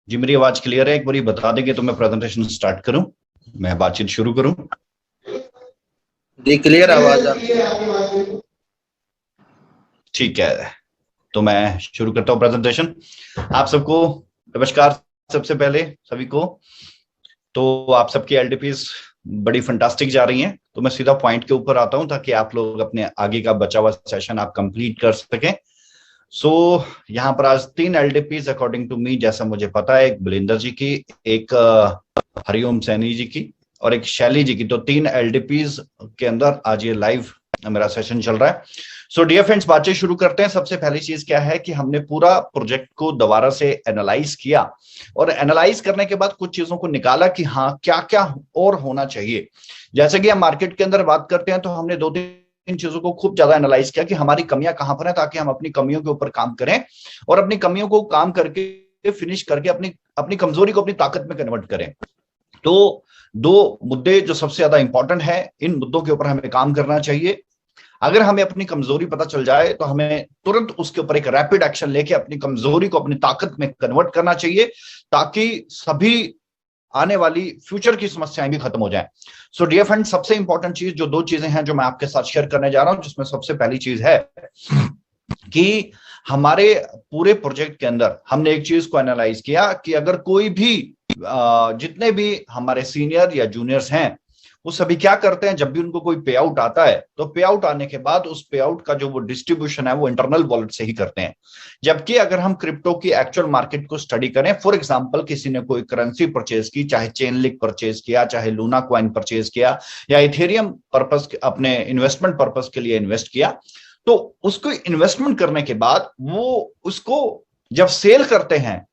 जी मेरी आवाज क्लियर है? एक बार बता देंगे तो मैं प्रेजेंटेशन स्टार्ट करूं, मैं बातचीत शुरू करूं। जी क्लियर आवाज आपकी। ठीक है, तो मैं शुरू करता हूं प्रेजेंटेशन। आप सबको नमस्कार। सबसे पहले सभी को, तो आप सबकी एलडीपीज बड़ी फंटास्टिक जा रही हैं, तो मैं सीधा पॉइंट के ऊपर आता हूं ताकि आप लोग अपने आगे का बचा हुआ सेशन आप कंप्लीट कर सकें। सो यहाँ पर आज तीन एलडीपीज अकॉर्डिंग टू मी, जैसा मुझे पता है, एक बलिंदर जी की, एक हरिओम सैनी जी की और एक शैली जी की। तो तीन एलडीपीज के अंदर आज ये लाइव मेरा सेशन चल रहा है। सो डियर फ्रेंड्स, बातचीत शुरू करते हैं। सबसे पहली चीज क्या है कि हमने पूरा प्रोजेक्ट को दोबारा से एनालाइज किया और एनालाइज करने के बाद कुछ चीजों को निकाला कि हाँ क्या क्या और होना चाहिए। जैसे कि हम मार्केट के अंदर बात करते हैं तो हमने दो तीन चीजों को खूब ज्यादा एनालाइज किया कि हमारी कमियां कहां पर है, ताकि हम अपनी कमियों के ऊपर काम करें और अपनी कमियों को काम करके फिनिश करके अपनी अपनी कमजोरी को अपनी ताकत में कन्वर्ट करें। तो दो मुद्दे जो सबसे ज्यादा इंपॉर्टेंट है, इन मुद्दों के ऊपर हमें काम करना चाहिए। अगर हमें अपनी कमजोरी पता चल जाए तो हमें तुरंत उसके ऊपर एक रैपिड एक्शन लेके अपनी कमजोरी को अपनी ताकत में कन्वर्ट करना चाहिए, ताकि सभी आने वाली फ्यूचर की समस्याएं भी खत्म हो जाएं। सो डियर फ्रेंड, सबसे इंपॉर्टेंट चीज जो दो चीजें हैं जो मैं आपके साथ शेयर करने जा रहा हूं, जिसमें सबसे पहली चीज है कि हमारे पूरे प्रोजेक्ट के अंदर हमने एक चीज को एनालाइज किया कि अगर कोई भी जितने भी हमारे सीनियर या जूनियर्स हैं, वो सभी क्या करते हैं, जब भी उनको कोई पे आउट आता है तो पे आउट आने के बाद उस पे आउट का जो वो डिस्ट्रीब्यूशन है वो इंटरनल वॉलेट से ही करते हैं। जबकि अगर हम क्रिप्टो की एक्चुअल मार्केट को स्टडी करें, फॉर एग्जांपल किसी ने कोई करेंसी परचेज की, चाहे चेन लिंक परचेज किया, चाहे लूना कॉइन परचेज किया, या इथेरियम पर्पस अपने इन्वेस्टमेंट पर्पस के लिए इन्वेस्ट किया, तो उसको इन्वेस्टमेंट करने के बाद वो उसको जब सेल करते हैं,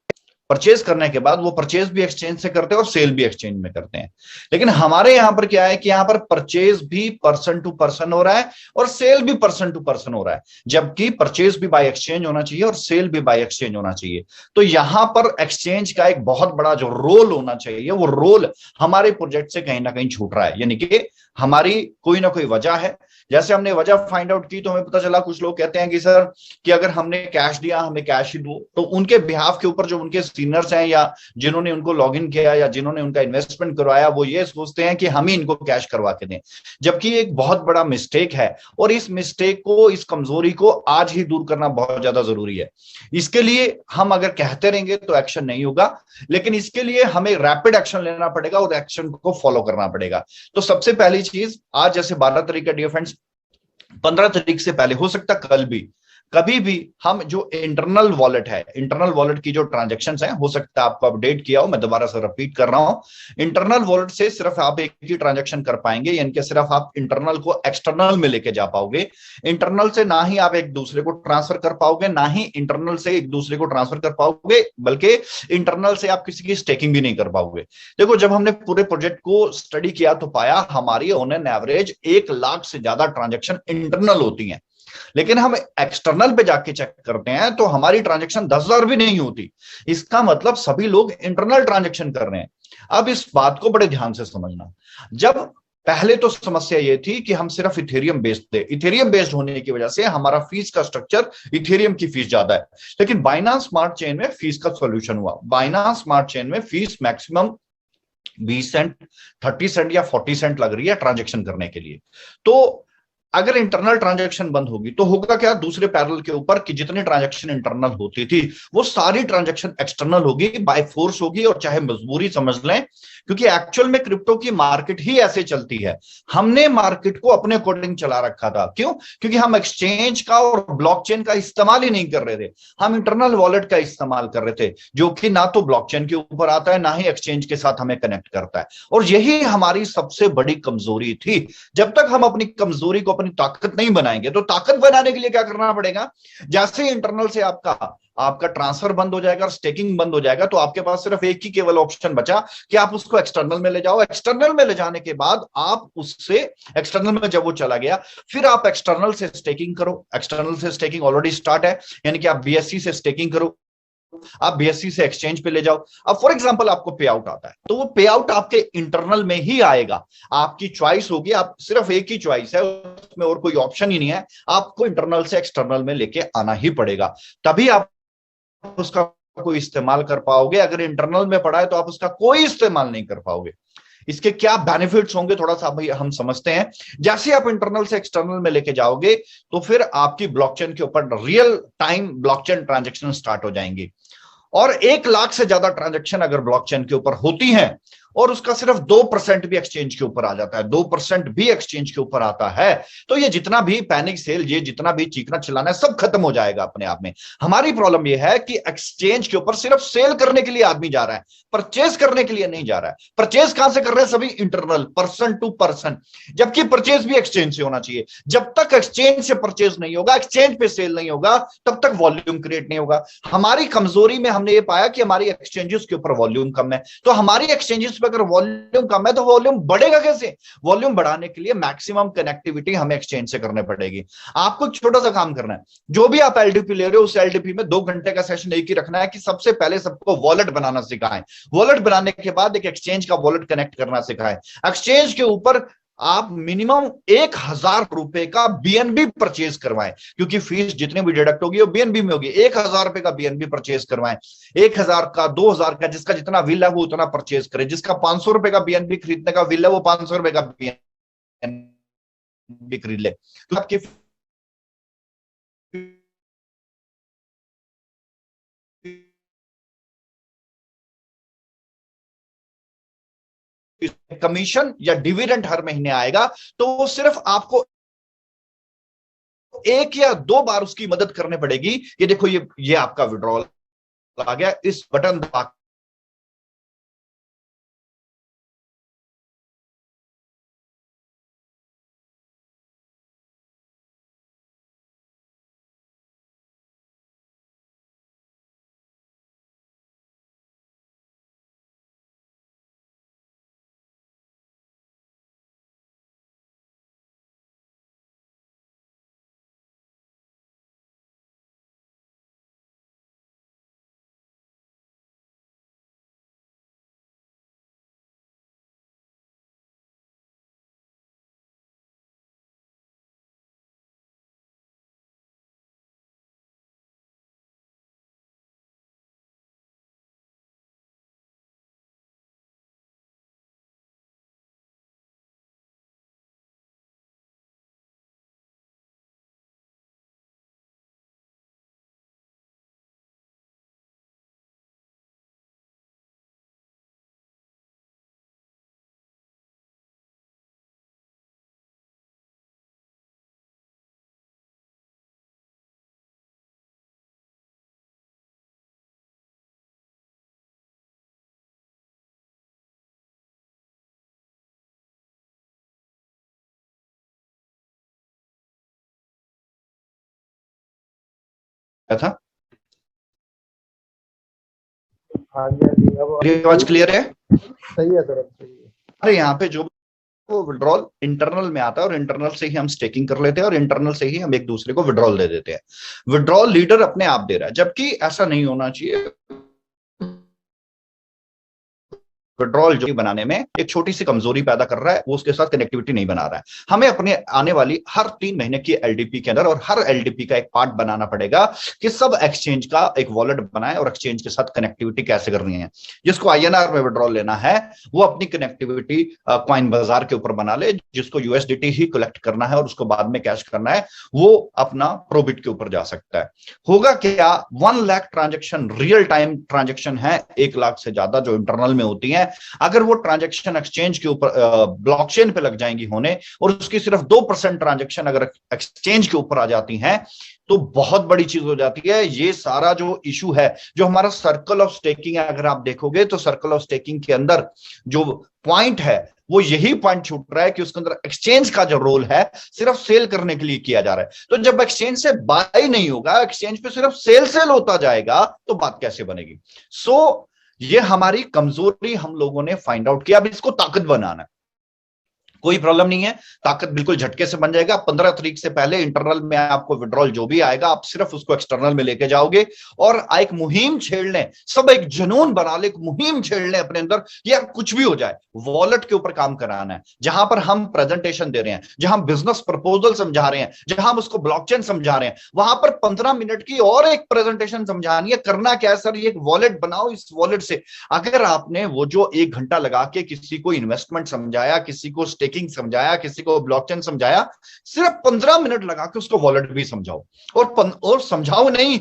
परचेज करने के बाद वो परचेज भी एक्सचेंज से करते हैं और सेल भी एक्सचेंज में करते हैं। लेकिन हमारे यहां पर क्या है कि यहां पर परचेज भी पर्सन टू पर्सन हो रहा है और सेल भी पर्सन टू पर्सन हो रहा है, जबकि परचेज भी बाय एक्सचेंज होना चाहिए और सेल भी बाय एक्सचेंज होना चाहिए। तो यहां पर एक्सचेंज का एक बहुत बड़ा जो रोल होना चाहिए, वो रोल हमारे प्रोजेक्ट से कहीं ना कहीं छूट रहा है। यानी कि हमारी कोई ना कोई वजह है। जैसे हमने वजह फाइंड आउट की तो हमें पता चला, कुछ लोग कहते हैं कि सर कि अगर हमने कैश दिया हमें कैश ही दो, तो उनके बिहाफ के ऊपर जो उनके सीनियर्स हैं या जिन्होंने उनको लॉग इन किया या जिन्होंने उनका इन्वेस्टमेंट करवाया, वो ये सोचते हैं कि हम ही इनको कैश करवा के दें, जबकि एक बहुत बड़ा मिस्टेक है। और इस मिस्टेक को, इस कमजोरी को आज ही दूर करना बहुत ज्यादा जरूरी है। इसके लिए हम अगर कहते रहेंगे तो एक्शन नहीं होगा, लेकिन इसके लिए हमें रैपिड एक्शन लेना पड़ेगा और एक्शन को फॉलो करना पड़ेगा। तो सबसे पहली चीज, आज जैसे 12 तारीख का डियर फ्रेंड्स, 15 तारीख से पहले, हो सकता कल भी, कभी भी हम जो इंटरनल वॉलेट है, इंटरनल वॉलेट की जो ट्रांजेक्शन है, हो सकता है आपको अपडेट किया हो, मैं दोबारा से रिपीट कर रहा हूं। इंटरनल वॉलेट से सिर्फ आप एक ही ट्रांजेक्शन कर पाएंगे, यानी कि सिर्फ आप इंटरनल को एक्सटर्नल में लेके जा पाओगे। इंटरनल से ना ही आप एक दूसरे को ट्रांसफर कर पाओगे, ना ही इंटरनल से एक दूसरे को ट्रांसफर कर पाओगे, बल्कि इंटरनल से आप किसी की स्टेकिंग भी नहीं कर पाओगे। देखो, जब हमने पूरे प्रोजेक्ट को स्टडी किया तो पाया हमारी ऑन एन एवरेज 1 लाख से ज्यादा ट्रांजेक्शन इंटरनल होती हैं, लेकिन हम एक्सटर्नल पे जाके चेक करते हैं तो हमारी ट्रांजेक्शन 10,000 भी नहीं होती। इसका मतलब सभी लोग इंटरनल ट्रांजेक्शन कर रहे हैं। अब इस बात को बड़े ध्यान से समझना। जब पहले तो समस्या ये थी कि हम सिर्फ इथेरियम बेस्ड थे, इथेरियम बेस्ड होने की वजह से हमारा फीस का स्ट्रक्चर, इथेरियम की फीस ज्यादा है। लेकिन बाइनांस स्मार्ट चेन में फीस का सॉल्यूशन हुआ। बाइनांस स्मार्ट चेन में फीस मैक्सिमम 20 सेंट, 30 सेंट या 40 सेंट लग रही है ट्रांजेक्शन करने के लिए। तो अगर इंटरनल ट्रांजैक्शन बंद होगी तो होगा क्या, दूसरे पैरेलल के ऊपर कि जितनी ट्रांजैक्शन इंटरनल होती थी वो सारी ट्रांजैक्शन एक्सटर्नल होगी, बाय फोर्स होगी, और चाहे मजबूरी समझ लें, क्योंकि एक्चुअल में क्रिप्टो की मार्केट ही ऐसे चलती है। हमने मार्केट को अपने अकॉर्डिंग चला रखा था। क्यों? क्योंकि हम एक्सचेंज का और ब्लॉकचेन का इस्तेमाल ही नहीं कर रहे थे, हम इंटरनल वॉलेट का इस्तेमाल कर रहे थे, जो कि ना तो ब्लॉकचेन के ऊपर आता है ना ही एक्सचेंज के साथ हमें कनेक्ट करता है। और यही हमारी सबसे बड़ी कमजोरी थी। जब तक हम अपनी कमजोरी को अपनी ताकत नहीं बनाएंगे, तो ताकत बनाने के लिए क्या करना पड़ेगा, जैसे इंटरनल से आपका आपका ट्रांसफर बंद हो जाएगा और स्टेकिंग बंद हो जाएगा, तो आपके पास सिर्फ एक ही केवल ऑप्शन बचा कि आप उसको एक्सटर्नल में ले जाओ। एक्सटर्नल में ले जाने के बाद आप उससे, एक्सटर्नल में जब वो चला गया, फिर आप एक्सटर्नल से स्टेकिंग करो। एक्सटर्नल से स्टेकिंग ऑलरेडी स्टार्ट है, यानी कि आप बीएससी से स्टेकिंग करो, आप बीएससी से एक्सचेंज पे ले जाओ। अब फॉर एग्जांपल आपको पे आउट आता है, तो वो पे आउट आपके इंटरनल में ही आएगा। आपकी चॉइस होगी, आप सिर्फ एक ही चॉइस है, उसमें और कोई ऑप्शन ही नहीं है, आपको इंटरनल से एक्सटर्नल में लेके आना ही पड़ेगा, तभी आप उसका कोई इस्तेमाल कर पाओगे, अगर इंटरनल में पड़ा है तो आप उसका कोई इस्तेमाल नहीं कर पाओगे। इसके क्या बेनिफिट्स होंगे थोड़ा सा भाई हम समझते हैं। जैसे आप इंटरनल से एक्सटर्नल में लेके जाओगे तो फिर आपकी ब्लॉकचेन के ऊपर real time blockchain transaction start हो जाएंगी, और 1 लाख से ज्यादा ट्रांजेक्शन अगर ब्लॉकचेन के ऊपर होती हैं और उसका सिर्फ 2% भी एक्सचेंज के ऊपर आ जाता है, 2% भी एक्सचेंज के ऊपर आता है, तो ये जितना भी पैनिक सेल, ये जितना भी चीखना चिल्लाना है, सब खत्म हो जाएगा अपने आप में। हमारी प्रॉब्लम ये है कि एक्सचेंज के ऊपर सिर्फ सेल करने के लिए आदमी जा रहा है, परचेज करने के लिए नहीं जा रहा है। परचेज कहां से कर रहे हैं? सभी इंटरनल, पर्सन टू पर्सन, जबकि परचेज भी एक्सचेंज से होना चाहिए। जब तक एक्सचेंज से परचेज नहीं होगा, एक्सचेंज पे सेल नहीं होगा, तब तक वॉल्यूम क्रिएट नहीं होगा। हमारी कमजोरी में हमने ये पाया कि हमारी एक्सचेंजेस के ऊपर वॉल्यूम कम है, तो हमारी एक्सचेंजेस पे अगर वॉल्यूम कम है तो वॉल्यूम बढ़ेगा कैसे? वॉल्यूम बढ़ाने के लिए मैक्सिमम कनेक्टिविटी हमें एक्सचेंज से करने पड़ेगी। आपको एक छोटा सा काम करना है, जो भी आप एलडीपी ले रहे हो उस एलडीपी में 2 घंटे का सेशन एक ही रखना है कि सबसे पहले सबको वॉलेट बनाना सिखाएं, वॉलेट बनाने के बाद एक एक्सचेंज का वॉलेट कनेक्ट करना सिखाएं। एक्सचेंज के ऊपर आप मिनिमम 1,000 रुपए का बीएनबी परचेज करवाएं, क्योंकि फीस जितनी भी डिडक्ट होगी वो बीएनबी में होगी। 1,000 रुपए का बीएनबी परचेज करवाएं, 1,000 का, 2,000 का, जिसका जितना विल है वो उतना परचेज करे। जिसका 500 रुपए का बीएनबी खरीदने का विल है वो 500 रुपए का बीएनबी खरीद ले, तो आपकी कमीशन या डिविडेंड हर महीने आएगा, तो वो सिर्फ आपको 1 या 2 बार उसकी मदद करने पड़ेगी। ये देखो, ये आपका विड्रॉल आ गया, इस बटन दबा था। हाँ जी, हाँ जी, अब मेरी आवाज क्लियर है? सही है सर, अब सही है। अरे यहाँ पे जो वो विड्रॉल इंटरनल में आता है और इंटरनल से ही हम स्टेकिंग कर लेते हैं और इंटरनल से ही हम एक दूसरे को विड्रॉल दे देते हैं। विड्रॉल लीडर अपने आप दे रहा है, जबकि ऐसा नहीं होना चाहिए। विड्रॉल जो बनाने में एक छोटी सी कमजोरी पैदा कर रहा है, वो उसके साथ कनेक्टिविटी नहीं बना रहा है। हमें अपने आने वाली हर 3 महीने की एलडीपी के अंदर और हर एलडीपी का एक पार्ट बनाना पड़ेगा कि सब एक्सचेंज का एक वॉलेट बनाए और एक्सचेंज के साथ कनेक्टिविटी कैसे करनी है। जिसको आईएनआर में विड्रॉल लेना है वो अपनी कनेक्टिविटी कॉइन बाजार के ऊपर बना ले, जिसको यूएसडीटी ही कलेक्ट करना है और उसको बाद में कैश करना है, वो अपना प्रोबिट के ऊपर जा सकता है। होगा क्या, 1 lakh transaction real time transaction है, 1 लाख से ज्यादा जो इंटरनल में होती है, अगर वो ट्रांजैक्शन एक्सचेंज के ऊपर ब्लॉकचेन पे लग जाएंगी होने और उसकी सिर्फ 2% ट्रांजैक्शन अगर एक्सचेंज के ऊपर आ जाती हैं, तो बहुत बड़ी चीज हो जाती है। ये सारा जो इशू है, जो हमारा सर्कल ऑफ स्टेकिंग है, अगर आप देखोगे तो सर्कल ऑफ स्टेकिंग के अंदर जो पॉइंट है वो यही पॉइंट छूट रहा है कि उसके अंदर एक्सचेंज का जो रोल है सिर्फ सेल करने के लिए किया जा रहा है। तो जब एक्सचेंज से बाय नहीं होगा, एक्सचेंज पे सिर्फ सेल होता जाएगा, तो बात कैसे बनेगी? ये हमारी कमजोरी हम लोगों ने फाइंड आउट किया, अब इसको ताकत बनाना है। कोई प्रॉब्लम नहीं है, ताकत बिल्कुल झटके से बन जाएगा। 15 तारीख से पहले इंटरनल में आपको विड्रॉल जो भी आएगा आप सिर्फ उसको एक्सटर्नल में लेके जाओगे और एक मुहिम छेड़ लें, सब एक जुनून बना ले, एक मुहिम छेड़ लें अपने अंदर, यार कुछ भी हो जाए वॉलेट के ऊपर काम कराना है। जहां पर हम प्रेजेंटेशन दे रहे हैं, जहां बिजनेस प्रपोजल समझा रहे हैं, जहां हम उसको ब्लॉकचेन समझा रहे हैं, वहां पर 15 मिनट की और एक प्रेजेंटेशन समझानी है। करना क्या है सर, ये एक वॉलेट बनाओ, इस वॉलेट से अगर आपने वो जो 1 घंटा लगा के किसी को इन्वेस्टमेंट समझाया, किसी को स्टेकिंग समझाया, किसी को ब्लॉकचेन समझाया, सिर्फ 15 मिनट लगा के उसको वॉलेट भी समझाओ। और समझाओ नहीं,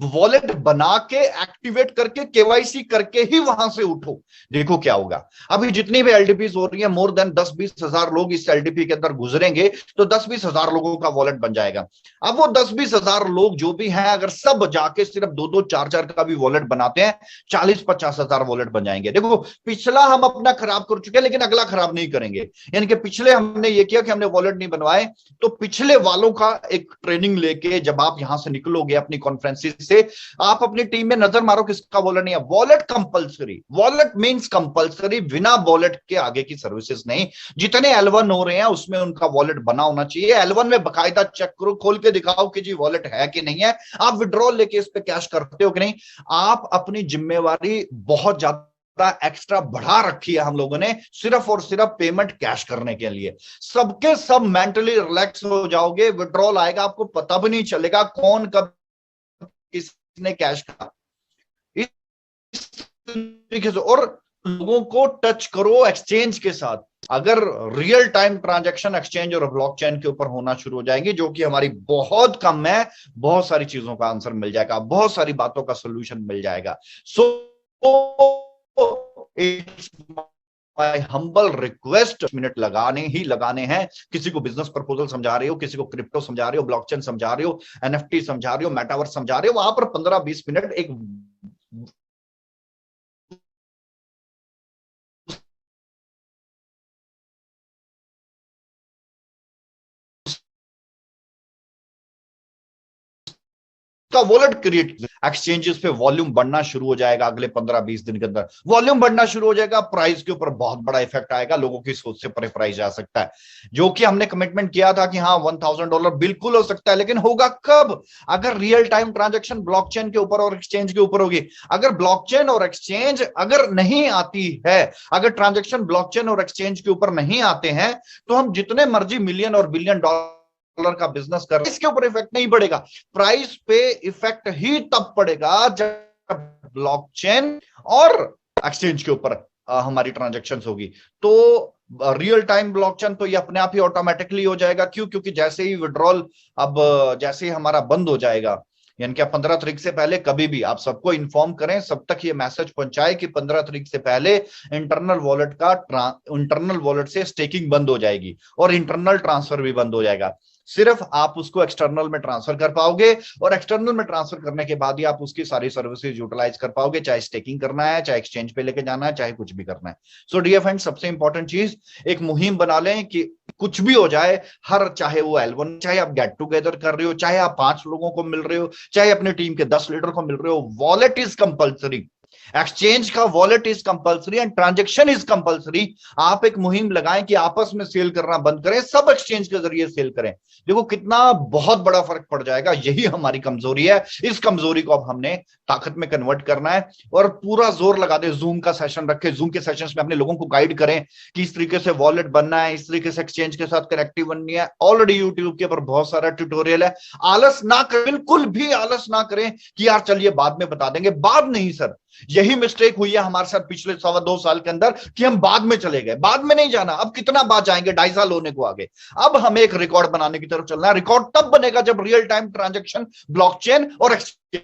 वॉलेट बना के एक्टिवेट करके केवाईसी करके ही वहां से उठो। देखो क्या होगा। अभी जितनी भी एलडीपीज हो रही है, मोर देन 10-20 हजार लोग इस एलडीपी के अंदर गुजरेंगे तो 10-20 हजार लोगों का वॉलेट बन जाएगा। अब वो 10-20 हजार लोग जो भी हैं, अगर सब जाके सिर्फ 2-2 4-4 का भी वॉलेट बनाते हैं, 40-50 हजार वॉलेट बन जाएंगे। देखो पिछला हम अपना खराब कर चुके हैं, लेकिन अगला खराब नहीं करेंगे। यानी कि पिछले हमने ये किया कि हमने वॉलेट नहीं बनवाए, तो पिछले वालों का एक ट्रेनिंग लेके जब आप यहां से निकलोगे अपनी कॉन्फ्रेंसिस से, आप अपनी टीम में नजर मारो किसका वॉलेट नहीं है। Wallet compulsory, wallet means compulsory, बिना वॉलेट के आगे की सर्विसेज नहीं। जितने L1 हो रहे हैं उसमें उनका वॉलेट बना होना चाहिए। L1 में बकायदा चेक करो, खोल के दिखाओ कि जी वॉलेट है कि नहीं है, आप विड्रॉल लेके इस पे कैश करते हो कि नहीं। आप अपनी जिम्मेवारी बहुत ज्यादा एक्स्ट्रा बढ़ा रखी है हम लोगों ने, सिर्फ और सिर्फ पेमेंट कैश करने के लिए। सबके सब मेंटली रिलैक्स हो जाओगे, विड्रॉल आएगा आपको पता भी नहीं चलेगा कौन कब किसने कैश करा। इस तरीके से और लोगों को टच करो एक्सचेंज के साथ। अगर रियल टाइम ट्रांजैक्शन एक्सचेंज और ब्लॉकचेन के ऊपर होना शुरू हो जाएंगे, जो कि हमारी बहुत कम है, बहुत सारी चीजों का आंसर मिल जाएगा, बहुत सारी बातों का सोल्यूशन मिल जाएगा। So it's my humble request, minute लगाने ही लगाने हैं। किसी को बिजनेस प्रपोजल समझा रहे हो, किसी को क्रिप्टो समझा रहे हो, ब्लॉकचेन समझा रहे हो, एनएफटी समझा रहे हो, मेटावर्स समझा रहे हो, वहां पर 15-20 मिनट एक का वॉलेट क्रिएट। एक्सचेंजेस पे वॉल्यूम बढ़ना शुरू हो जाएगा अगले 15-20 दिन के अंदर, वॉल्यूम बढ़ना शुरू हो जाएगा, प्राइस के ऊपर बहुत बड़ा इफेक्ट आएगा, लोगों की सोच से परे प्राइस जा सकता है। जो कि हमने कमिटमेंट किया था कि हाँ $1000 बिल्कुल हो सकता है, लेकिन होगा कब, अगर रियल टाइम ट्रांजैक्शन ब्लॉकचेन के ऊपर और एक्सचेंज के ऊपर होगी। अगर ब्लॉकचेन और एक्सचेंज अगर नहीं आती है, अगर ट्रांजैक्शन ब्लॉकचेन और एक्सचेंज के ऊपर नहीं आते हैं, तो हम जितने मर्जी मिलियन और बिलियन डॉलर का बिजनेस कर, इसके ऊपर इफेक्ट नहीं पड़ेगा। प्राइस पे इफेक्ट ही तब पड़ेगा जब ब्लॉकचेन और एक्सचेंज के ऊपर हमारी ट्रांजैक्शंस होगी। तो रियल टाइम ब्लॉकचेन तो ये अपने आप ही ऑटोमेटिकली हो जाएगा। क्यों? क्योंकि जैसे ही विड्रॉल, अब जैसे ही हमारा बंद हो जाएगा, यानी कि 15 तारीख से पहले कभी भी आप सबको इन्फॉर्म करें, सब तक ये मैसेज पहुंचाए कि 15 तारीख से पहले इंटरनल वॉलेट से स्टेकिंग बंद हो जाएगी और इंटरनल ट्रांसफर भी बंद हो जाएगा। सिर्फ आप उसको एक्सटर्नल में ट्रांसफर कर पाओगे और एक्सटर्नल में ट्रांसफर करने के बाद ही आप उसकी सारी सर्विसेज यूटिलाइज कर पाओगे, चाहे स्टेकिंग करना है, चाहे एक्सचेंज पे लेके जाना है, चाहे कुछ भी करना है। सो डियर फ्रेंड्स, सबसे इंपॉर्टेंट चीज एक मुहिम बना लें कि कुछ भी हो जाए, हर चाहे वो L1, चाहे आप गेट टूगेदर कर रहे हो, चाहे आप 5 लोगों को मिल रहे हो, चाहे अपनी टीम के 10 लीडर को मिल रहे हो, वॉलेट इज कंपल्सरी, एक्सचेंज का wallet is compulsory and transaction is compulsory. आप एक मुहिम लगाएं कि आपस में सेल करना बंद करें, सब एक्सचेंज के जरिए सेल करें। देखो कितना बहुत बड़ा फर्क पड़ जाएगा। यही हमारी कमजोरी है, इस कमजोरी को अब हमने ताकत में कन्वर्ट करना है और पूरा जोर लगा दे। जूम का सेशन रखे, जूम के सेशंस में अपने लोगों को गाइड करें कि इस तरीके से वॉलेट बनना है, इस तरीके से एक्सचेंज के साथ कनेक्टिव बननी है। ऑलरेडी यूट्यूब के ऊपर बहुत सारा ट्यूटोरियल है। आलस ना करें, बिल्कुल भी आलस ना करें कि यार चलिए बाद में बता देंगे। बाद नहीं सर, यही मिस्टेक हुई है हमारे साथ पिछले 2.25 साल के अंदर कि हम बाद में चले गए। बाद में नहीं जाना, अब कितना बाद जाएंगे, 2.5 साल होने को आगे। अब हमें एक रिकॉर्ड बनाने की तरफ चलना है। रिकॉर्ड तब बनेगा जब रियल टाइम ट्रांजैक्शन ब्लॉकचेन और एक्सचेंज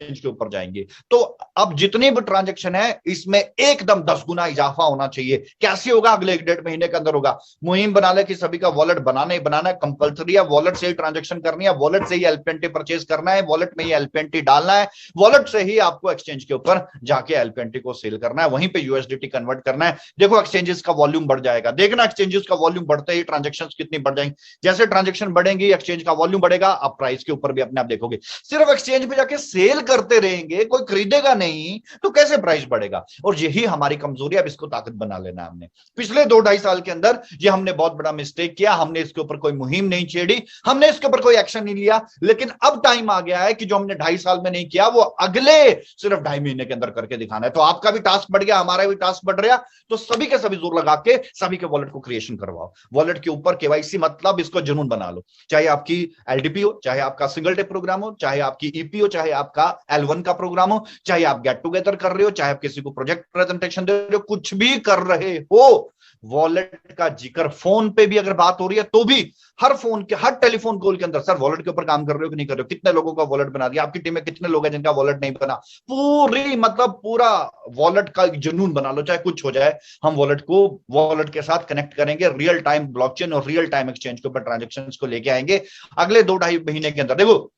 के ऊपर जाएंगे। तो अब जितनी भी ट्रांजैक्शन है इसमें एकदम 10 गुना इजाफा होना चाहिए। कैसे होगा? अगले 1-1.5 महीने के अंदर होगा। मुहिम बना ले कि सभी का वॉलेट बनाना ही बनाना है, कंपलसरी है, वॉलेट से ही ट्रांजैक्शन करनी है, वॉलेट से ही एलपीएनटी परचेज करना है, वॉलेट में ही एलपीएनटी डालना है, वॉलेट से ही आपको एक्सचेंज के ऊपर जाके एलपीएनटी को सेल करना है, वहीं पे यूएसडीटी कन्वर्ट करना है। देखो एक्सचेंजेस का वॉल्यूम बढ़ जाएगा, देखना एक्सचेंजेस का वॉल्यूम बढ़ते ही ट्रांजैक्शन कितनी बढ़ जाएंगी। जैसे ट्रांजैक्शन बढ़ेंगी, एक्सचेंज का वॉल्यूम बढ़ेगा, आप प्राइस के ऊपर भी अपने आप देखोगे। सिर्फ एक्सचेंज पे जाके सेल करते रहेंगे, कोई खरीदेगा नहीं, तो कैसे प्राइस बढ़ेगा? और यही हमारी कमजोरी है, अब इसको ताकत बना लेना है हमने। पिछले 2-2.5 साल के अंदर ये हमने बहुत बड़ा मिस्टेक किया, हमने इसके ऊपर कोई मुहिम नहीं छेड़ी, हमने इसके ऊपर कोई एक्शन नहीं लिया। लेकिन अब टाइम आ गया है कि जो हमने 2.5 साल में नहीं किया वो अगले सिर्फ 2.5 महीने के अंदर करके दिखाना है। तो आपका भी टास्क बढ़ गया, हमारा भी टास्क बढ़ रहा, तो सभी के सभी जोर लगा के सभी के वॉलेट को क्रिएशन करवाओ। वॉलेट के ऊपर केवाईसी मतलब इसको जुनून बना लो, चाहे आपकी एलडीपी हो, चाहे आपका सिंगल डे प्रोग्राम हो, चाहे आपकी ईपी हो, चाहे आपका L1 का प्रोग्राम हो, चाहे आप गेट टुगेदर कर रहे हो, चाहे आप किसी को प्रोजेक्ट प्रेजेंटेशन दे रहे हो, कुछ भी कर रहे हो, वॉलेट का जिक्र फोन पे भी अगर बात हो रही है तो भी हर फोन के हर टेलीफोन कॉल के अंदर, सर वॉलेट के ऊपर काम कर रहे हो कि नहीं कर रहे हो, कितने लोगों का वॉलेट बना दिया, आपकी टीम में कितने लोग हैं जिनका वॉलेट नहीं बना, पूरी मतलब पूरा वॉलेट का जुनून बना लो, चाहे कुछ हो जाए। हम वॉलेट को वॉलेट के साथ कनेक्ट करेंगे, रियल टाइम ब्लॉकचेन और रियल टाइम एक्सचेंज के ऊपर ट्रांजेक्शन को लेके आएंगे अगले 2-2.5 महीने के अंदर। देखो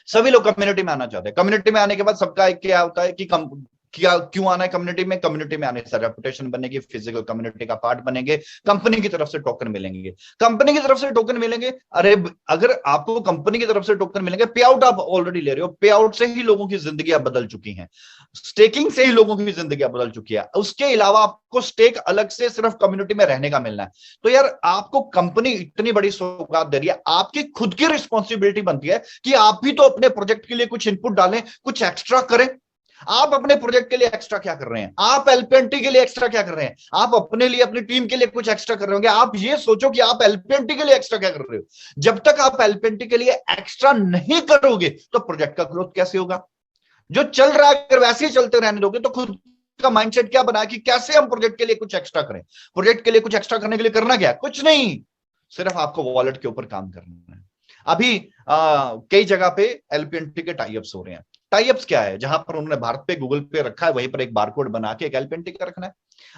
सभी लोग कम्युनिटी में आना चाहते हैं, कम्युनिटी में आने के बाद सबका क्या होता है कि क्या क्यों आना है कम्युनिटी में? कम्युनिटी में आने से रेपुटेशन बनेगी, फिजिकल कम्युनिटी का पार्ट बनेंगे, कंपनी की तरफ से टोकन मिलेंगे, कंपनी की तरफ से टोकन मिलेंगे। अरे अगर आपको कंपनी की तरफ से टोकन मिलेंगे, पे आउट आप ऑलरेडी ले रहे हो, पे आउट से ही लोगों की जिंदगी बदल चुकी है, स्टेकिंग से ही लोगों की जिंदगी बदल चुकी है। उसके अलावा आपको स्टेक अलग से सिर्फ कम्युनिटी में रहने का मिलना है। तो यार आपको कंपनी इतनी बड़ी सौगात दे रही है, आपकी खुद की रिस्पॉन्सिबिलिटी बनती है कि आप भी तो अपने प्रोजेक्ट के लिए कुछ इनपुट डालें, कुछ एक्स्ट्रा करें। आप अपने प्रोजेक्ट के लिए एक्स्ट्रा क्या कर रहे हैं? आप एलपीएनटी के लिए एक्स्ट्रा क्या कर रहे हैं? आप अपने लिए अपनी टीम के लिए कुछ एक्स्ट्रा कर रहे होंगे। आप ये सोचो कि आप एलपीएनटी के लिए एक्स्ट्रा क्या कर रहे हो। जब तक आप एलपीएनटी के लिए एक्स्ट्रा नहीं करोगे तो प्रोजेक्ट का ग्रोथ कैसे होगा? जो चल रहा है अगर वैसे ही चलते रहने दोगे तो खुद का माइंडसेट क्या बना कि कैसे हम प्रोजेक्ट के लिए कुछ एक्स्ट्रा करें। प्रोजेक्ट के लिए कुछ एक्स्ट्रा करने के लिए करना क्या? कुछ नहीं, सिर्फ आपको वॉलेट के ऊपर काम करना है। अभी कई जगह पे एलपीएनटी के टाइप्स हो रहे हैं। टाइप्स क्या है? जहां पर उन्होंने भारत पे गूगल पे रखा है, वहीं पर एक बारकोड बना के एक एलपीएनटी का रखना है।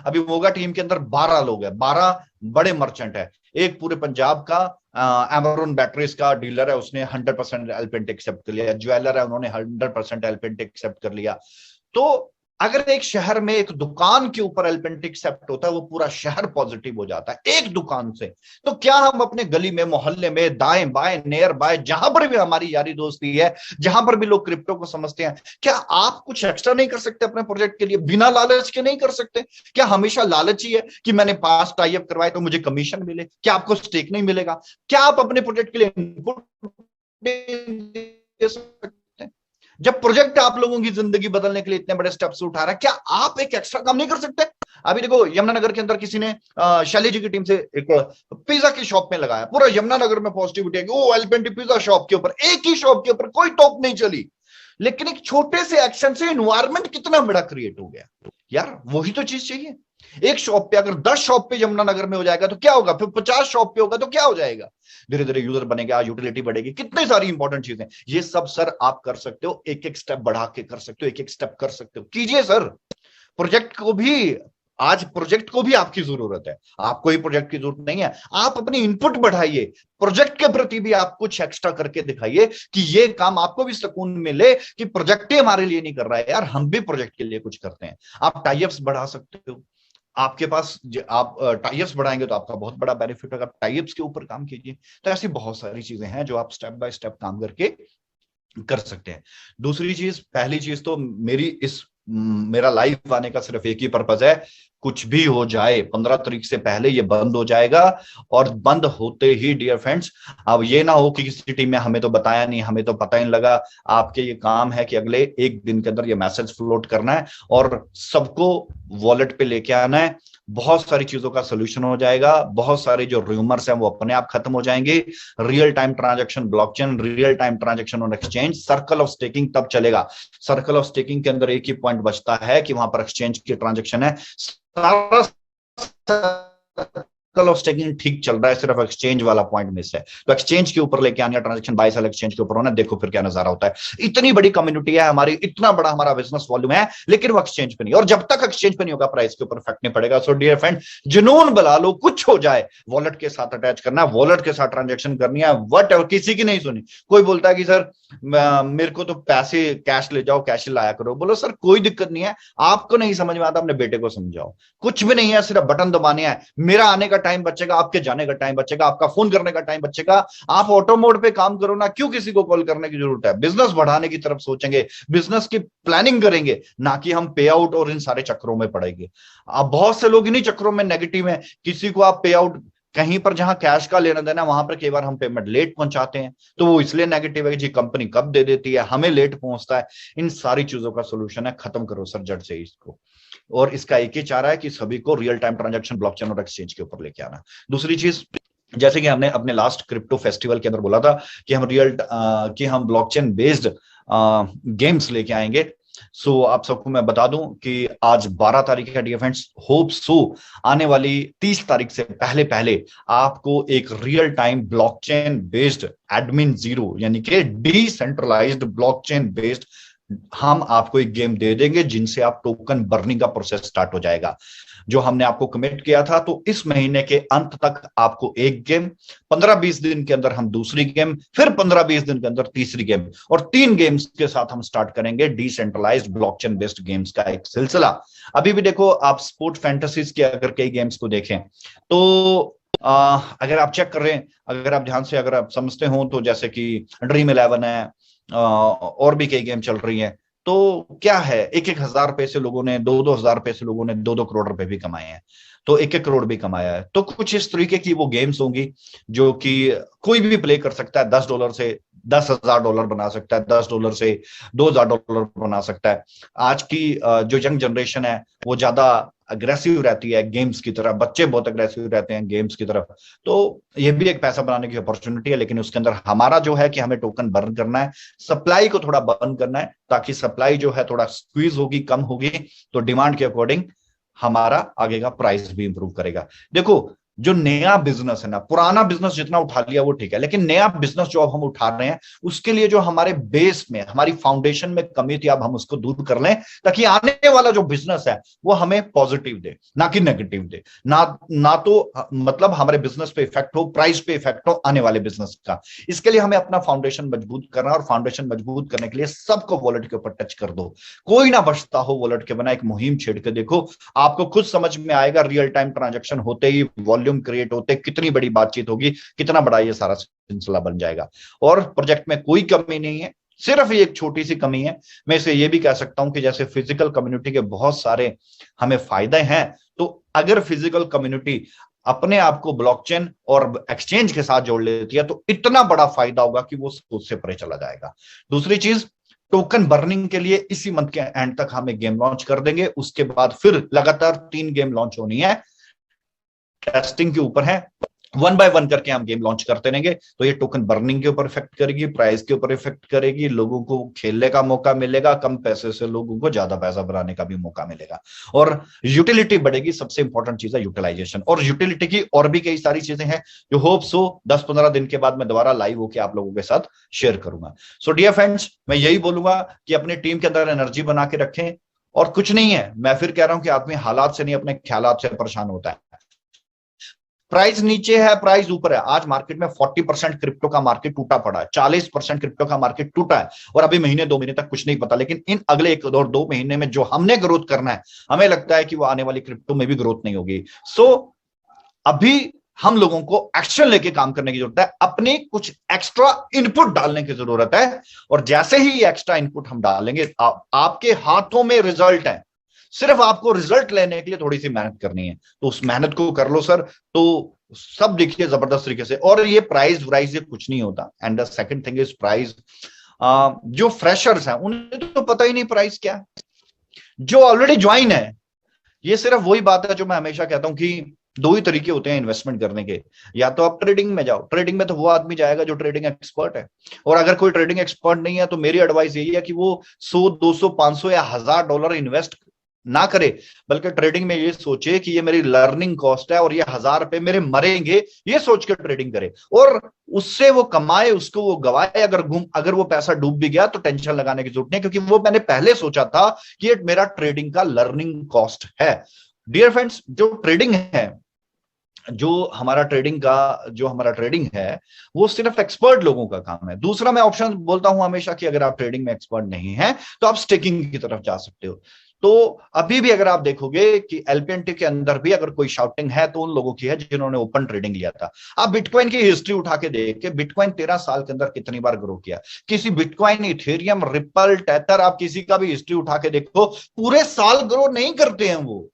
अभी मोगा टीम के अंदर 12 लोग हैं, 12 बड़े मर्चेंट है। एक पूरे पंजाब का एमरॉन बैटरीज का डीलर है, उसने 100% एलपीएनटी एक्सेप्ट कर लिया। ज्वेलर है, उन्होंने 100% एलपीएनटी एक्सेप्ट कर लिया। तो अगर एक शहर में एक दुकान के ऊपर एलपीएनटी एक्सेप्ट होता है, वो पूरा शहर पॉजिटिव हो जाता है एक दुकान से। तो क्या हम अपने गली में, मोहल्ले में, दाएं बाएं, नियर बाय, जहां पर भी हमारी यारी दोस्ती है, जहां पर भी लोग क्रिप्टो को समझते हैं, क्या आप कुछ एक्स्ट्रा नहीं कर सकते अपने प्रोजेक्ट के लिए? बिना लालच के नहीं कर सकते? क्या हमेशा लालच ही है कि मैंने 5 टाइप करवाए तो मुझे कमीशन मिले? क्या आपको स्टेक नहीं मिलेगा? क्या आप अपने प्रोजेक्ट के लिए इनपुट दे सकते? जब प्रोजेक्ट आप लोगों की जिंदगी बदलने के लिए इतने बड़े स्टेप्स उठा रहा है, क्या आप एक एक्स्ट्रा काम नहीं कर सकते? अभी देखो यमुनानगर के अंदर किसी ने शैली जी की टीम से एक पिज्जा की शॉप में लगाया, पूरा यमुनानगर में पॉजिटिविटी है कि ओ एलपीएनटी पिज्जा शॉप के ऊपर, एक ही शॉप के ऊपर कोई टॉप नहीं चली, लेकिन एक छोटे से एक्शन से एनवायरमेंट कितना बड़ा क्रिएट हो गया। यार वही तो चीज चाहिए। एक शॉप पे अगर 10 शॉप पे यमुनानगर में हो जाएगा तो क्या होगा, फिर 50 शॉप पे होगा तो क्या हो जाएगा? धीरे धीरे यूजर बनेगा, यूटिलिटी बढ़ेगी, कितनी सारी इंपॉर्टेंट चीजें। ये सब सर आप कर सकते हो, एक एक स्टेप बढ़ा के कर सकते हो, एक एक स्टेप कर सकते हो, कीजिए सर। प्रोजेक्ट को भी आज प्रोजेक्ट को भी आपकी जरूरत है, आपको ही प्रोजेक्ट की जरूरत नहीं है। आप अपनी इनपुट बढ़ाइए, प्रोजेक्ट के प्रति भी आप कुछ एक्स्ट्रा करके दिखाइए कि ये काम आपको भी सुकून मिले कि प्रोजेक्ट ही हमारे लिए नहीं कर रहा है यार, हम भी प्रोजेक्ट के लिए कुछ करते हैं। आप टाइप्स बढ़ा सकते हो, आपके पास आप टाइप्स बढ़ाएंगे तो आपका बहुत बड़ा बेनिफिट होगा। टाइप्स के ऊपर काम कीजिए। तो ऐसी बहुत सारी चीजें हैं जो आप स्टेप बाय स्टेप काम करके कर सकते हैं। दूसरी चीज, पहली चीज तो मेरा लाइव आने का सिर्फ एक ही पर्पज है, कुछ भी हो जाए 15 तारीख से पहले ये बंद हो जाएगा। और बंद होते ही डियर फ्रेंड्स, अब ये ना हो कि किसी टीम में हमें तो बताया नहीं, हमें तो पता ही नहीं लगा। आपके ये काम है कि अगले एक दिन के अंदर ये मैसेज फ्लोट करना है और सबको वॉलेट पे लेके आना है। बहुत सारी चीजों का सोल्यूशन हो जाएगा, बहुत सारे जो रूमर्स हैं वो अपने आप खत्म हो जाएंगे। Real time transaction blockchain, real time transaction on exchange, circle of staking तब चलेगा। सर्कल ऑफ स्टेकिंग के अंदर एक ही पॉइंट बचता है कि वहां पर एक्सचेंज की ट्रांजैक्शन है। सारा सर्कल ऑफ स्टेकिंग ठीक चल रहा है, सिर्फ एक्सचेंज वाला पॉइंट मिस है। तो एक्सचेंज के ऊपर लेके आने, ट्रांजैक्शन बाय सेल एक्सचेंज के ऊपर होना, देखो फिर क्या नजारा होता है। इतनी बड़ी कम्युनिटी है हमारी, इतना बड़ा हमारा बिजनेस वॉल्यूम है, लेकिन वो एक्सचेंज पे नहीं। और जब तक एक्सचेंज पे नहीं होगा प्राइस के ऊपर इफेक्ट नहीं पड़ेगा। सो डियर फ्रेंड, जुनून बुला लो, कुछ हो जाए वॉलेट के साथ अटैच करना है, वॉलेट के साथ ट्रांजेक्शन करनी है, वट एवर। किसी की नहीं सुनी। कोई बोलता है कि सर मेरे को तो पैसे कैश ले जाओ, कैश लाया करो। बोलो सर कोई दिक्कत नहीं है, आपको नहीं समझ में आता अपने बेटे को समझाओ, कुछ भी नहीं है, सिर्फ बटन दबाने हैं। मेरा आने का टाइम बचेगा, आपके जाने का टाइम बचेगा, आपका फोन करने का टाइम बचेगा। आप ऑटो मोड पे काम करो ना, क्यों किसी को कॉल करने की जरूरत है? बिजनेस बढ़ाने की तरफ सोचेंगे, बिजनेस की प्लानिंग करेंगे, ना कि हम पे आउट और इन सारे चक्रों में पड़ेंगे। अब बहुत से लोग इन्हीं चक्रों में नेगेटिव है। किसी को आप पे आउट, कहीं पर जहां कैश का लेना देना, वहां पर कई बार हम पेमेंट लेट पहुंचाते हैं, तो वो इसलिए नेगेटिव है कि जी कंपनी कब दे देती है, हमें लेट पहुंचता है। इन सारी चीजों का सोल्यूशन है, खत्म करो सर जड़ से इसको। और इसका एक ही चारा है कि सभी को रियल टाइम ट्रांजैक्शन ब्लॉकचेन और एक्सचेंज के ऊपर लेके आना। दूसरी चीज, जैसे कि हमने अपने लास्ट क्रिप्टो फेस्टिवल के अंदर बोला था कि हम ब्लॉकचेन बेस्ड गेम्स लेके आएंगे। सो आप सबको मैं बता दूं कि आज 12 तारीख है डियर फ्रेंड्स। होप सो आने वाली 30 तारीख से पहले पहले आपको एक real time blockchain based admin zero, यानी कि डिसेंट्रलाइज्ड ब्लॉकचेन बेस्ड, हम आपको एक गेम दे देंगे जिनसे आप टोकन बर्निंग का प्रोसेस स्टार्ट हो जाएगा, जो हमने आपको कमिट किया था। तो इस महीने के अंत तक आपको एक गेम, 15-20 दिन के अंदर हम दूसरी गेम, फिर 15-20 दिन के अंदर तीसरी गेम, और 3 गेम्स के साथ हम स्टार्ट करेंगे डिसेंट्रलाइज्ड ब्लॉकचेन बेस्ड गेम्स का एक सिलसिला। अभी भी देखो, आप स्पोर्ट फैंटेसीज के अगर कई गेम्स को देखें तो अगर आप चेक कर रहे हैं, अगर आप ध्यान से अगर आप समझते हो, तो जैसे कि ड्रीम 11 है, और भी कई गेम चल रही हैं। तो क्या है, 1,000 रुपए से लोगों ने, 2,000 रुपए से लोगों ने 2-2 करोड़ रुपए भी कमाए हैं, तो 1-1 करोड़ भी कमाया है। तो कुछ इस तरीके की वो गेम्स होंगी जो कि कोई भी प्ले कर सकता है। $10 से $10,000 बना सकता है, $10 से $2,000 बना सकता है। आज की जो यंग जनरेशन है वो ज्यादा अग्रेसिव रहती है गेम्स की तरफ, बच्चे बहुत अग्रेसिव रहते हैं गेम्स की तरफ। तो ये भी एक पैसा बनाने की अपॉर्चुनिटी है, लेकिन उसके अंदर हमारा जो है कि हमें टोकन बर्न करना है, सप्लाई को थोड़ा बर्न करना है, ताकि सप्लाई जो है थोड़ा स्क्वीज होगी, कम होगी, तो डिमांड के अकॉर्डिंग हमारा आगे का प्राइस भी इंप्रूव करेगा। देखो, जो नया बिजनेस है ना, पुराना बिजनेस जितना उठा लिया वो ठीक है, लेकिन नया बिजनेस जो अब हम उठा रहे हैं, उसके लिए जो हमारे बेस में, हमारी फाउंडेशन में कमी थी, अब हम उसको दूर कर लें, ताकि आने वाला जो बिजनेस है वो हमें पॉजिटिव दे, ना कि नेगेटिव दे। ना तो मतलब हमारे बिजनेस पे इफेक्ट हो, प्राइस पे इफेक्ट हो आने वाले बिजनेस का। इसके लिए हमें अपना फाउंडेशन मजबूत करना, और फाउंडेशन मजबूत करने के लिए सबको वॉलेट के ऊपर टच कर दो, कोई ना बचता हो वॉलेट के बिना। एक मुहिम छेड़ के देखो, आपको खुद समझ में आएगा, रियल टाइम ट्रांजैक्शन होते ही, वॉल्यूम क्रिएट होते, कितनी बड़ी बातचीत होगी, कितना बड़ा ये सारा सिलसिला बन जाएगा। और प्रोजेक्ट में कोई कमी नहीं है, सिर्फ एक छोटी सी कमी है। मैं इसे ये भी कह सकता हूं कि जैसे फिजिकल कम्युनिटी के बहुत सारे हमें फायदे हैं, तो अगर फिजिकल कम्युनिटी अपने आप को ब्लॉकचेन और एक्सचेंज के साथ जोड़ लेती है, तो इतना बड़ा फायदा होगा कि वो सोच से परे चला जाएगा। दूसरी चीज, टोकन बर्निंग के लिए इसी मंथ के एंड तक हम एक गेम लॉन्च कर देंगे। उसके बाद फिर लगातार 3 गेम लॉन्च होनी है, टेस्टिंग के ऊपर है, 1 बाय 1 करके हम गेम लॉन्च करते रहेंगे। तो ये टोकन बर्निंग के ऊपर इफेक्ट करेगी, प्राइस के ऊपर इफेक्ट करेगी, लोगों को खेलने का मौका मिलेगा, कम पैसे से लोगों को ज्यादा पैसा बनाने का भी मौका मिलेगा, और यूटिलिटी बढ़ेगी। सबसे इंपॉर्टेंट चीज है यूटिलाइजेशन, और यूटिलिटी की और भी कई सारी चीजें हैं जो होप सो 10-15 दिन के बाद मैं दोबारा लाइव होकर आप लोगों के साथ शेयर करूंगा। सो डियर फ्रेंड्स, मैं यही बोलूंगा कि अपनी टीम के अंदर एनर्जी बना के रखें, और कुछ नहीं है, मैं फिर कह रहा हूं कि आदमी हालात से नहीं, अपने ख्यालात से परेशान होता है। प्राइस नीचे है, प्राइस ऊपर है। आज मार्केट में 40% क्रिप्टो का मार्केट टूटा पड़ा है, 40% क्रिप्टो का मार्केट टूटा है, और अभी महीने 2 महीने तक कुछ नहीं पता, लेकिन इन अगले 1 और 2 महीने में जो हमने ग्रोथ करना है, हमें लगता है कि वो आने वाली क्रिप्टो में भी ग्रोथ नहीं होगी। सो अभी हम लोगों को एक्शन लेके काम करने की जरूरत है, अपने कुछ एक्स्ट्रा इनपुट डालने की जरूरत है, और जैसे ही एक्स्ट्रा इनपुट हम डालेंगे, आपके हाथों में रिजल्ट है, सिर्फ आपको रिजल्ट लेने के लिए थोड़ी सी मेहनत करनी है, तो उस मेहनत को कर लो सर, तो सब देखिए जबरदस्त तरीके से। और ये प्राइस वाइज ये कुछ नहीं होता। And the second thing is price, जो फ्रेशर्स हैं उन्हें तो पता ही नहीं प्राइस क्या है, जो ऑलरेडी ज्वाइन है, ये सिर्फ वही बात है जो मैं हमेशा कहता हूं कि 2 ही तरीके होते हैं इन्वेस्टमेंट करने के, या तो आप ट्रेडिंग में जाओ, ट्रेडिंग में तो वो आदमी जाएगा जो ट्रेडिंग एक्सपर्ट है, और अगर कोई ट्रेडिंग एक्सपर्ट नहीं है तो मेरी एडवाइस यही है कि वो 100, 200, 500 या $1,000 इन्वेस्ट ना करे, बल्कि ट्रेडिंग में ये सोचे कि ये मेरी लर्निंग कॉस्ट है और ये $1,000 मेरे मरेंगे, ये सोच के ट्रेडिंग करे, और उससे वो कमाए, उसको वो गवाए। अगर वो पैसा डूब भी गया तो टेंशन लगाने की जरूरत नहीं, क्योंकि वो मैंने पहले सोचा था कि ये मेरा ट्रेडिंग का लर्निंग कॉस्ट है। डियर फ्रेंड्स, जो ट्रेडिंग है, जो हमारा ट्रेडिंग है, वो सिर्फ एक्सपर्ट लोगों का काम है। दूसरा, मैं ऑप्शन बोलता हूं हमेशा कि अगर आप ट्रेडिंग में एक्सपर्ट नहीं है तो आप स्टेकिंग की तरफ जा सकते हो। तो अभी भी अगर आप देखोगे कि एलपीएनटी के अंदर भी अगर कोई शाउटिंग है तो उन लोगों की है जिन्होंने ओपन ट्रेडिंग लिया था। आप बिटकॉइन की हिस्ट्री उठा के देख के बिटकॉइन 13 साल के अंदर कितनी बार ग्रो किया, किसी बिटकॉइन, इथेरियम, रिपल, टेथर, आप किसी का भी हिस्ट्री उठा के देखो, पूरे साल ग्रो नहीं करते हैं वो।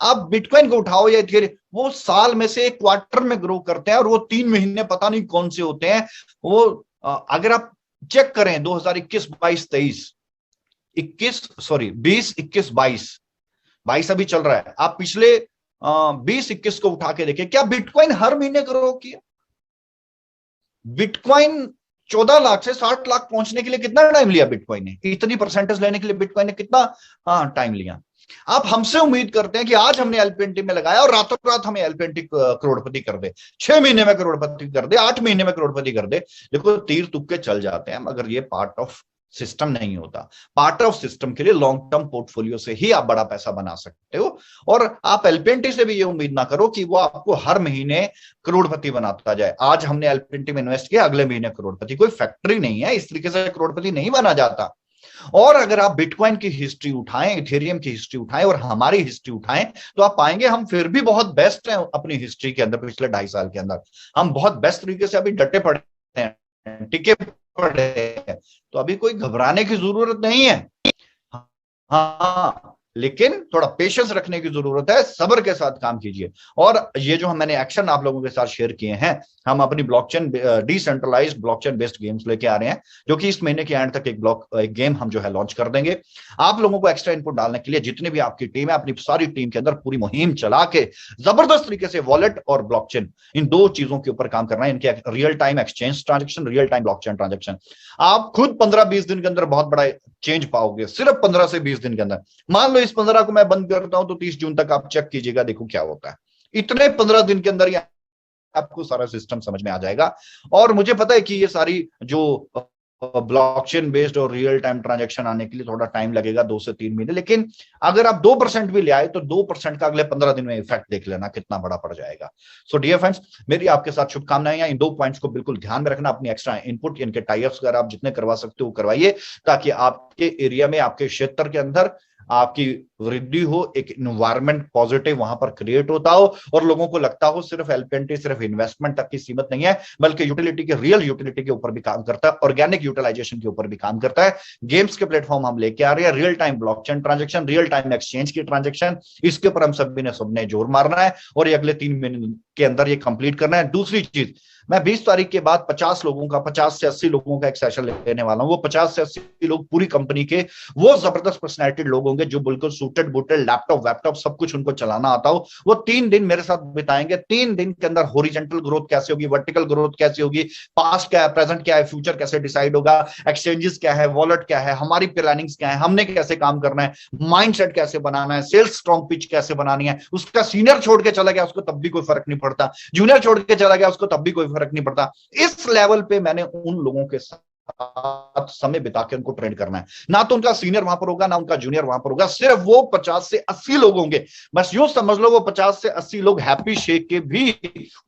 आप बिटकॉइन को उठाओ या इथेरियम, वो साल में से एक क्वार्टर में ग्रो करते हैं, और वो 3 महीने पता नहीं कौन से होते हैं वो। अगर आप चेक करें 2021, 22, 23, 21, सॉरी 20, 21, 22, 22 अभी चल रहा है, आप पिछले 20, 21 को उठा के देखें, क्या बिटकॉइन हर महीने ग्रो किया? बिटकॉइन 14 लाख से 60 लाख पहुंचने के लिए कितना टाइम लिया बिटकॉइन ने? इतनी परसेंटेज लेने के लिए बिटकॉइन ने कितना टाइम लिया? आप हमसे उम्मीद करते हैं कि आज हमने एलपीएनटी में लगाया और रातों रात हमें एलपीएनटी करोड़पति कर दे, 6 महीने में करोड़पति कर दे, 8 महीने में करोड़पति कर दे। देखो तीर तुक्के चल जाते हैं, मगर ये पार्ट ऑफ सिस्टम नहीं होता। पार्ट ऑफ सिस्टम के लिए लॉन्ग टर्म पोर्टफोलियो से ही आप बड़ा पैसा बना सकते हो। और आप एलपीएनटी से भी ये उम्मीद ना करो कि वो आपको हर महीने करोड़पति बनाता जाए। आज हमने एलपीएनटी में इन्वेस्ट किया, अगले महीने करोड़पति, कोई फैक्ट्री नहीं है, इस तरीके से करोड़पति नहीं बना जाता। और अगर आप बिटकॉइन की हिस्ट्री उठाएं, इथेरियम की हिस्ट्री उठाएं और हमारी हिस्ट्री उठाएं, तो आप पाएंगे हम फिर भी बहुत बेस्ट हैं अपनी हिस्ट्री के अंदर। पिछले 2.5 साल के अंदर हम बहुत बेस्ट तरीके से अभी डटे पड़े हैं, टिके पड़े हैं, तो अभी कोई घबराने की जरूरत नहीं है। हाँ, लेकिन थोड़ा पेशेंस रखने की जरूरत है, सब्र के साथ काम कीजिए। और ये जो मैंने एक्शन आप लोगों के साथ शेयर किए हैं, हम अपनी blockchain, decentralised blockchain based games लेके आ रहे हैं, जो कि इस महीने के एंड तक एक गेम हम जो है लॉन्च कर देंगे। आप लोगों को एक्स्ट्रा इनपुट डालने के लिए जितनी भी आपकी टीम है, अपनी सारी टीम के अंदर पूरी मुहिम चला के जबरदस्त तरीके से वॉलेट और ब्लॉकचेन, इन 2 चीजों के ऊपर काम करना है। इनके real time exchange transaction, real time blockchain transaction, आप खुद 15-20 दिन के अंदर बहुत बड़ा चेंज पाओगे, सिर्फ 15 से 20 दिन के अंदर। मान लो इस 15 को मैं बंद करता हूं तो 30 जून तक आप चेक कीजिएगा, देखो क्या होता है। इतने 15 दिन के अंदर आपको सारा सिस्टम समझ में आ जाएगा। और मुझे पता है कि ये सारी जो ब्लॉकचेन बेस्ड और रियल टाइम ट्रांजैक्शन आने के लिए थोड़ा टाइम लगेगा, 2 से 3 महीने, लेकिन अगर आप 2% भी ले आए तो 2% का अगले 15 दिन में इफेक्ट देख लेना कितना बड़ा पड़ जाएगा। सो डियर फ्रेंड्स, मेरी आपके साथ शुभकामनाएं हैं। इन 2 पॉइंट्स को बिल्कुल ध्यान में रखना, अपनी एक्स्ट्रा इनपुट, इनके टाइप्स अगर आप जितने करवा सकते हो करवाइए, ताकि आपके एरिया में, आपके क्षेत्र के अंदर आपकी वृद्धि हो, एक इन्वायरमेंट पॉजिटिव वहां पर क्रिएट होता हो, और लोगों को लगता हो सिर्फ एलपीएनटी सिर्फ इन्वेस्टमेंट तक की सीमित नहीं है, बल्कि यूटिलिटी के, रियल यूटिलिटी के ऊपर भी काम करता है, ऑर्गेनिक यूटिलाइजेशन के ऊपर भी काम करता है। गेम्स के प्लेटफॉर्म हम लेके आ रहे हैं, real time blockchain transaction, real time exchange की ट्रांजेक्शन, इसके ऊपर हम सबने जोर मारना है और ये अगले 3 महीने के अंदर ये कंप्लीट करना है। दूसरी चीज, मैं 20 तारीख के बाद 50 लोगों का, 50 से 80 लोगों का एक सेशन लेने वाला हूं। वो 50 से 80 लोग पूरी कंपनी के वो जबरदस्त पर्सनैलिटी लोग होंगे जो बिल्कुल सूटेड बूटेड, लैपटॉप वैपटॉप सब कुछ उनको चलाना आता हो। वो 3 दिन मेरे साथ बिताएंगे। 3 दिन के अंदर हॉरिजॉन्टल ग्रोथ कैसे होगी, वर्टिकल ग्रोथ कैसे होगी, पास्ट क्या है, प्रेजेंट क्या है, फ्यूचर कैसे डिसाइड होगा, एक्सचेंजेस क्या है, वॉलेट क्या है, हमारी प्लानिंग्स क्या है, हमने कैसे काम करना है, माइंडसेट कैसे बनाना है, सेल्स स्ट्रॉन्ग पिच कैसे बनानी है। उसका सीनियर छोड़ के चला गया उसको तब भी कोई फर्क नहीं पड़ता, जूनियर छोड़ के चला गया उसको तब भी कोई फर्क नहीं पड़ता। इस लेवल पे मैंने उन लोगों के साथ समय बिता के उनको ट्रेन करना है। ना तो उनका सीनियर वहां पर होगा, ना उनका जूनियर वहां पर होगा, सिर्फ वो 50 से 80 लोग होंगे। बस यूं समझ लो वो 50 से 80 लोग हैप्पी शेख के भी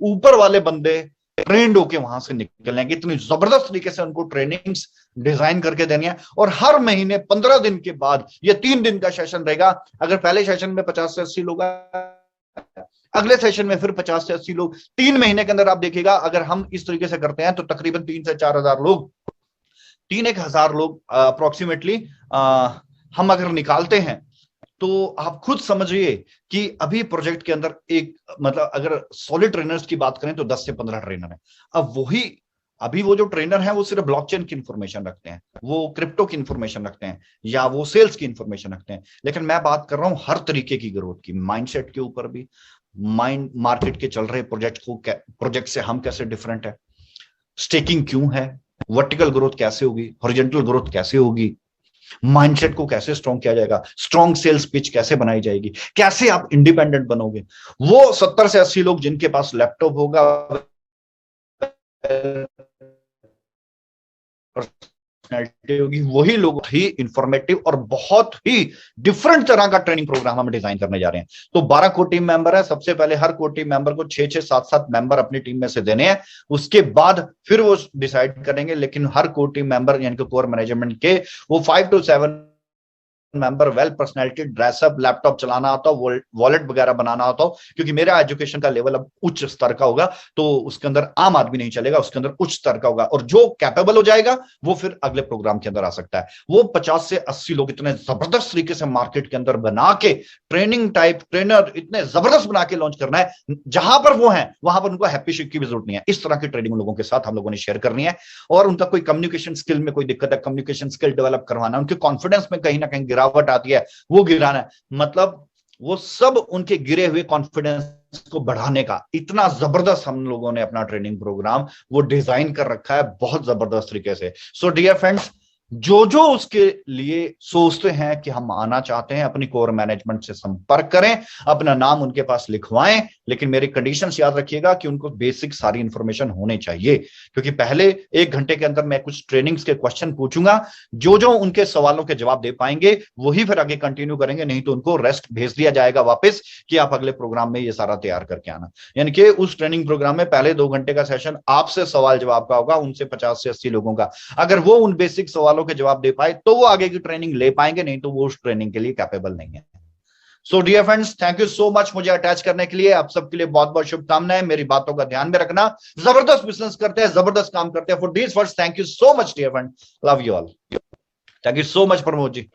ऊपर वाले बंदे ट्रेंड होके वहां से निकलेंगे। इतनी जबरदस्त तरीके से उनको ट्रेनिंग्स डिजाइन करके देनी है। और हर महीने 15 दिन के बाद ये 3 दिन का सेशन रहेगा। अगर पहले सेशन में 50 से 80 लोग, अगले सेशन में फिर 50 से 80 लोग, 3 महीने के अंदर आप देखिएगा अगर हम इस तरीके से करते हैं तो तकरीबन 3 से 4 हजार लोग, 3-1 हजार लोग अप्रोक्सीमेटली हम अगर निकालते हैं, तो आप खुद समझिए कि अभी प्रोजेक्ट के अंदर एक, मतलब अगर सॉलिड ट्रेनर्स की बात करें तो 10 से 15 ट्रेनर है। अब वही अभी वो जो ट्रेनर हैं वो सिर्फ ब्लॉकचेन की इंफॉर्मेशन रखते हैं, वो क्रिप्टो की इंफॉर्मेशन रखते हैं, या वो सेल्स की इंफॉर्मेशन रखते हैं। लेकिन मैं बात कर रहा हूं हर तरीके की ग्रोथ की, माइंडसेट के ऊपर भी, माइंड मार्केट के चल रहे प्रोजेक्ट से हम कैसे डिफरेंट है, स्टेकिंग क्यों है, वर्टिकल ग्रोथ कैसे होगी, हॉरिजॉन्टल ग्रोथ कैसे होगी, माइंडसेट को कैसे स्ट्रॉन्ग किया जाएगा, स्ट्रॉन्ग सेल्स पिच कैसे बनाई जाएगी, कैसे आप इंडिपेंडेंट बनोगे। वो 70 से 80 लोग जिनके पास लैपटॉप होगा, होगी, वही लोग ही इंफॉर्मेटिव और बहुत ही डिफरेंट तरह का ट्रेनिंग प्रोग्राम हम डिजाइन करने जा रहे हैं। तो 12 कोर टीम मेंबर है। सबसे पहले हर कोर टीम मेंबर को 6-6, 7-7 मेंबर अपनी टीम में से देने हैं। उसके बाद फिर वो डिसाइड करेंगे, लेकिन हर कोर टीम मेंबर यानी कि कोर मैनेजमेंट के वो 5 to 7 member, well personality, dress up, laptop चलाना आता हो, वॉलेट वगैरह बनाना आता हो, क्योंकि मेरा एजुकेशन का लेवल अब उच्च स्तर का होगा, तो उसके अंदर आम आदमी नहीं चलेगा, उसके अंदर उच्च स्तर का होगा। और जो कैपेबल हो जाएगा वो फिर अगले प्रोग्राम के अंदर आ सकता है। वो 50 से 80 लोग इतने जबरदस्त तरीके से मार्केट के अंदर बना के, ट्रेनिंग टाइप ट्रेनर इतने जबरदस्त बना के लॉन्च करना है, जहां पर वो हैं वहां पर उनको हैप्पी शिक की भी जरूरत नहीं है। इस तरह की ट्रेनिंग लोगों के साथ हम लोगों ने शेयर करनी है। और उनका कोई कम्युनिकेशन स्किल में कोई दिक्कत है, कम्युनिकेशन स्किल डेवलप करवाना, उनके कॉन्फिडेंस में कहीं ना कहीं गिरावट आती है, वो गिराना है। मतलब वो सब उनके गिरे हुए कॉन्फिडेंस को बढ़ाने का इतना जबरदस्त हम लोगों ने अपना ट्रेनिंग प्रोग्राम वो डिजाइन कर रखा है, बहुत जबरदस्त तरीके से। सो डियर फ्रेंड्स, जो जो उसके लिए सोचते हैं कि हम आना चाहते हैं, अपनी कोर मैनेजमेंट से संपर्क करें, अपना नाम उनके पास लिखवाएं, लेकिन मेरी कंडीशंस याद रखिएगा कि उनको बेसिक सारी इंफॉर्मेशन होने चाहिए। क्योंकि पहले 1 घंटे के अंदर मैं कुछ ट्रेनिंग्स के क्वेश्चन पूछूंगा, जो जो उनके सवालों के जवाब दे पाएंगे वही फिर आगे कंटिन्यू करेंगे, नहीं तो उनको रेस्ट भेज दिया जाएगा वापस कि आप अगले प्रोग्राम में ये सारा तैयार करके आना। यानी कि उस ट्रेनिंग प्रोग्राम में पहले 2 घंटे का सेशन आपसे सवाल जवाब का होगा, उनसे 50 से 80 लोगों का। अगर वो उन बेसिक सवालों के जवाब दे पाए तो वो आगे की ट्रेनिंग ले पाएंगे, नहीं तो वो उस ट्रेनिंग के लिए कैपेबल नहीं है। So dear friends, thank you so much मुझे अटैच करने के लिए। आप सबके लिए बहुत बहुत शुभकामनाएं। मेरी बातों का ध्यान में रखना। जबरदस्त बिजनेस करते हैं, जबरदस्त काम करते हैं। For this first thank you so much dear friend, love you all. Thank you so much Pramod ji.